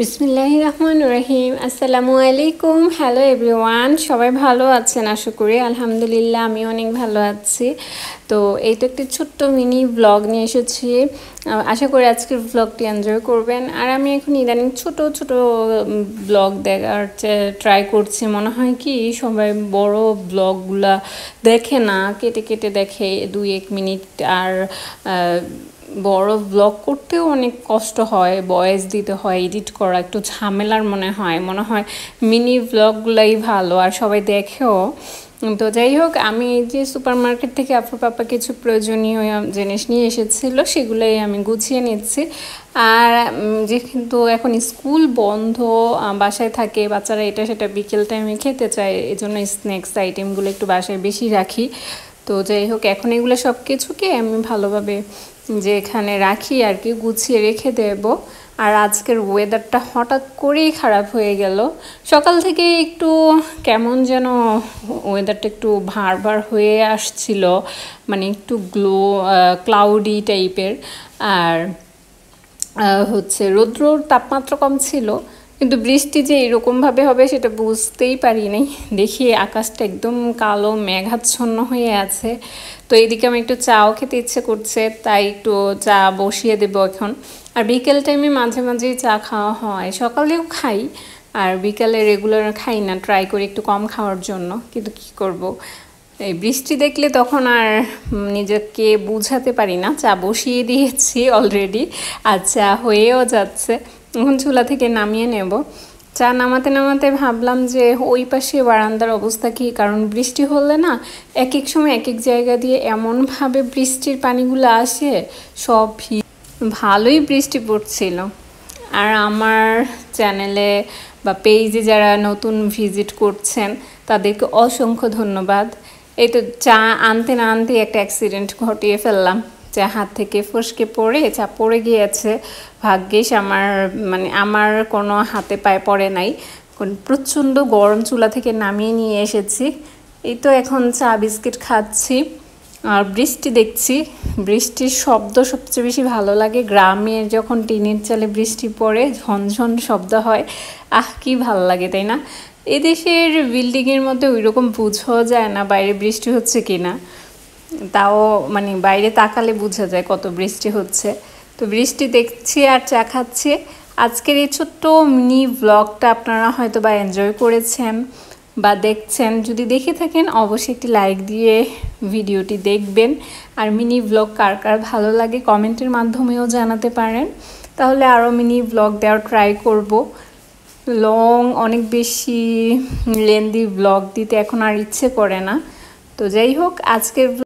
বিসমিল্লাহির রহমানির রহিম। আসসালামু আলাইকুম। হ্যালো এভরিওয়ান, সবাই ভালো আছেন আশা করি। আলহামদুলিল্লাহ আমি অনেক ভালো আছি। তো এই তো একটি ছোট্ট মিনি ব্লগ নিয়ে এসেছি। আশা করি আজকের ব্লগটি এনজয় করবেন। আর আমি এখন ইদানিং ছোট ছোট ব্লগ দেখার ট্রাই করছি। মনে হয় কি সবাই বড় ব্লগগুলা দেখে না, কেটে কেটে দেখে 2-1 মিনিট। আর বড় ব্লগ করতেও অনেক কষ্ট হয়, ভয়েস দিতে হয়, এডিট করা একটু ঝামেলার মনে হয় মিনি ব্লগগুলাই ভালো আর সবাই দেখেও। তো যাই হোক, আমি এই যে সুপার মার্কেট থেকে আপুর পাপা কিছু প্রয়োজনীয় জিনিস নিয়ে এসেছিলো, সেগুলোই আমি গুছিয়ে নিচ্ছি। আর যে কিন্তু এখন স্কুল বন্ধ, বাসায় থাকে বাচ্চারা, এটা সেটা বিকেল টাইমে খেতে চায়, এই জন্য স্ন্যাক্স আইটেমগুলো একটু বাসায় বেশি রাখি। তো যাই হোক, এখন এগুলো সব কিছুকে আমি ভালোভাবে যে এখানে রাখি আর কি, গুছিয়ে রেখে দেব। আর আজকের ওয়েদারটা হঠাৎ করেই খারাপ হয়ে গেল। সকাল থেকে একটু কেমন যেন ওয়েদারটা একটু ভার ভার হয়ে আসছিল, মানে একটু ক্লাউডি টাইপের। আর হচ্ছে রৌদ্রর তাপমাত্রা কম ছিল, কিন্তু বৃষ্টি যে এরকমভাবে হবে সেটা বুঝতেই পারি নাই। দেখি আকাশটা একদম কালো মেঘাচ্ছন্ন হয়ে আছে। তো এইদিকে আমি একটু চাও খেতে ইচ্ছে করছে, তাই একটু চা বসিয়ে দেবো এখন। আর বিকেল টাইমে মাঝে মাঝেই চা খাওয়া হয়, সকালেও খাই আর বিকালে রেগুলার খাই না, ট্রাই করি একটু কম খাওয়ার জন্য। কিন্তু কি করব, এই বৃষ্টি দেখলে তখন আর নিজেকে বুঝাতে পারি না। চা বসিয়ে দিয়েছি অলরেডি, আর চা হয়েও যাচ্ছে। এখন চুলা থেকে নামিয়ে নেব। চা নামাতে নামাতে ভাবলাম যে ওই পাশে বারান্দার অবস্থা কী, কারণ বৃষ্টি হলে না এক এক সময় এক এক জায়গা দিয়ে এমনভাবে বৃষ্টির পানিগুলো আসে, সব ভালোই বৃষ্টি পড়ছিল। আর আমার চ্যানেলে বা পেজে যারা নতুন ভিজিট করছেন তাদেরকে অসংখ্য ধন্যবাদ। এই তো চা আনতে না আনতে একটা অ্যাক্সিডেন্ট ঘটিয়ে ফেললাম। চা হাত থেকে ফসকে পড়ে চা পড়ে গিয়েছে। ভাগ্যিস আমার কোনো হাতে পায়ে পড়ে নাই। প্রচণ্ড গরম চুলা থেকে নামিয়ে নিয়ে এসেছি। এই তো এখন চা বিস্কিট খাচ্ছি আর বৃষ্টি দেখছি। বৃষ্টির শব্দ সবচেয়ে বেশি ভালো লাগে। গ্রামের যখন টিনের চালে বৃষ্টি পড়ে ঝনঝন শব্দ হয়, কি ভালো লাগে, তাই না? এদেশের বিল্ডিংয়ের মধ্যে ওই রকম বোঝাও যায় না বাইরে বৃষ্টি হচ্ছে কি না। তাও বাইরে তাকালে বোঝা যায় কত বৃষ্টি হচ্ছে। তো বৃষ্টি দেখছি আর চা খাচ্ছি। আজকের এই ছোট্ট মিনি ব্লগটা আপনারা হয়তো বা এনজয় করেছেন বা দেখছেন। যদি দেখে থাকেন অবশ্যই একটি লাইক দিয়ে ভিডিওটি দেখবেন। আর মিনি ব্লগ কার কার ভালো লাগে কমেন্টের মাধ্যমেও জানাতে পারেন, তাহলে আরও মিনি ব্লগ দেওয়ার ট্রাই করব। অনেক বেশি লেন্দি ব্লগ দিতে এখন আর ইচ্ছে করে না। তো যাই হোক, আজকের